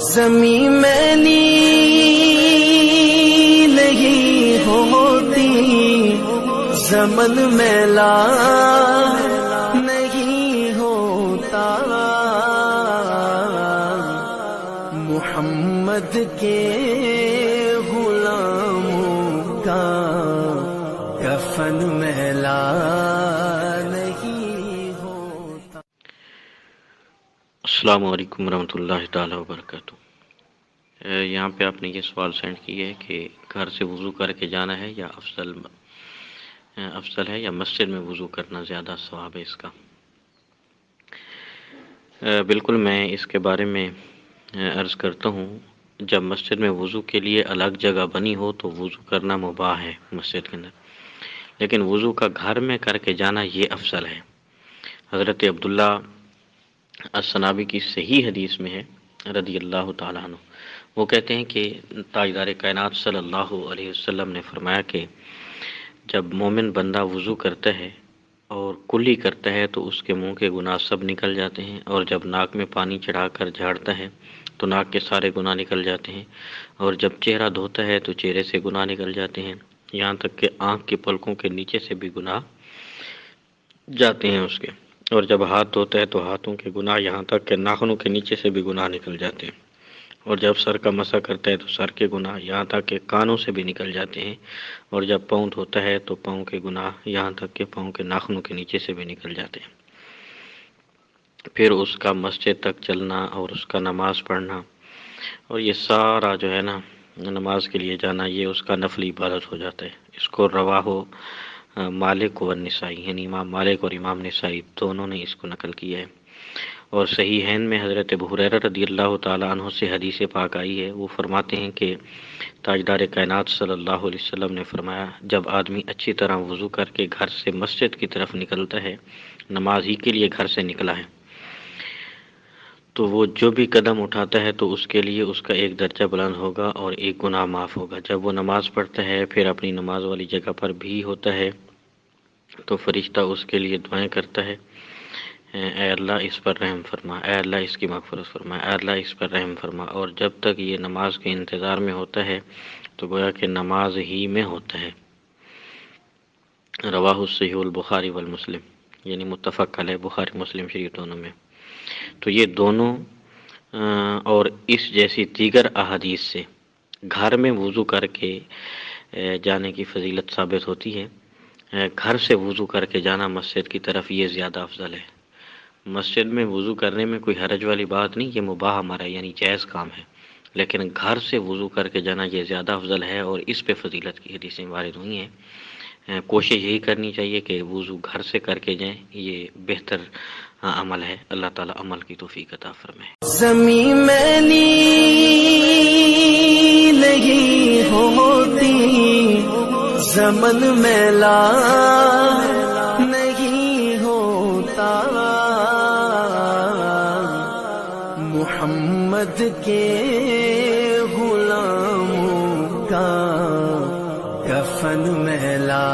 زمین میلی نہیں ہوتی، زمن میلا نہیں ہوتا، محمد کے غلاموں کا کفن میلا نہیں ہوتا۔ السلام علیکم ورحمۃ اللہ تعالی وبرکاتہ۔ یہاں پہ آپ نے یہ سوال سینڈ کیا ہے کہ گھر سے وضو کر کے جانا ہے یا افضل ہے یا مسجد میں وضو کرنا زیادہ ثواب ہے اس کا۔ بالکل میں اس کے بارے میں عرض کرتا ہوں، جب مسجد میں وضو کے لیے الگ جگہ بنی ہو تو وضو کرنا مباح ہے مسجد کے اندر، لیکن وضو کا گھر میں کر کے جانا یہ افضل ہے۔ حضرت عبداللہ الصنابی کی صحیح حدیث میں ہے رضی اللہ تعالیٰ عنہ، وہ کہتے ہیں کہ تاجدار کائنات صلی اللہ علیہ وسلم نے فرمایا کہ جب مومن بندہ وضو کرتا ہے اور کلی کرتا ہے تو اس کے منہ کے گناہ سب نکل جاتے ہیں، اور جب ناک میں پانی چڑھا کر جھاڑتا ہے تو ناک کے سارے گناہ نکل جاتے ہیں، اور جب چہرہ دھوتا ہے تو چہرے سے گناہ نکل جاتے ہیں، یہاں تک کہ آنکھ کے پلکوں کے نیچے سے بھی گناہ جاتے ہیں اس کے، اور جب ہاتھ دھوتا ہے تو ہاتھوں کے گناہ یہاں تک کہ ناخنوں کے نیچے سے بھی گناہ نکل جاتے ہیں، اور جب سر کا مسح کرتا ہے تو سر کے گناہ یہاں تک کہ کانوں سے بھی نکل جاتے ہیں، اور جب پاؤں دھوتا ہے تو پاؤں کے گناہ یہاں تک کہ پاؤں کے ناخنوں کے نیچے سے بھی نکل جاتے ہیں۔ پھر اس کا مسجد تک چلنا اور اس کا نماز پڑھنا اور یہ سارا جو ہے نا نماز کے لیے جانا، یہ اس کا نفلی عبادت ہو جاتا ہے۔ اس کو رواہ مالک و نسائی، یعنی امام مالک اور امام نسائی دونوں نے اس کو نقل کیا ہے، اور صحیحین میں حضرت ابو ہریرہ رضی اللہ تعالیٰ عنہ سے حدیث پاک آئی ہے، وہ فرماتے ہیں کہ تاجدار کائنات صلی اللہ علیہ وسلم نے فرمایا جب آدمی اچھی طرح وضو کر کے گھر سے مسجد کی طرف نکلتا ہے، نماز ہی کے لیے گھر سے نکلا ہے، تو وہ جو بھی قدم اٹھاتا ہے تو اس کے لیے اس کا ایک درجہ بلند ہوگا اور ایک گناہ معاف ہوگا۔ جب وہ نماز پڑھتا ہے پھر اپنی نماز والی جگہ پر بھی ہوتا ہے تو فرشتہ اس کے لیے دعائیں کرتا ہے، اے اللہ اس پر رحم فرما، اے اللہ اس کی مغفرت فرما، اے اللہ اس پر رحم فرما، اور جب تک یہ نماز کے انتظار میں ہوتا ہے تو گویا کہ نماز ہی میں ہوتا ہے۔ رواہ صحیح البخاری والمسلم، یعنی متفق علیہ، بخاری مسلم شریف دونوں میں۔ تو یہ دونوں اور اس جیسی دیگر احادیث سے گھر میں وضو کر کے جانے کی فضیلت ثابت ہوتی ہے۔ گھر سے وضو کر کے جانا مسجد کی طرف یہ زیادہ افضل ہے۔ مسجد میں وضو کرنے میں کوئی حرج والی بات نہیں، یہ مباح ہمارا یعنی جائز کام ہے، لیکن گھر سے وضو کر کے جانا یہ زیادہ افضل ہے، اور اس پہ فضیلت کی حدیثیں وارد ہوئی ہیں۔ کوشش یہی کرنی چاہیے کہ وضو گھر سے کر کے جائیں، یہ بہتر عمل ہے۔ اللہ تعالیٰ عمل کی توفیق عطا فرمائے۔ زمین میلی نہیں ہوتی، زمن میلا نہیں ہوتا، محمد کے غلاموں کا کفن میلا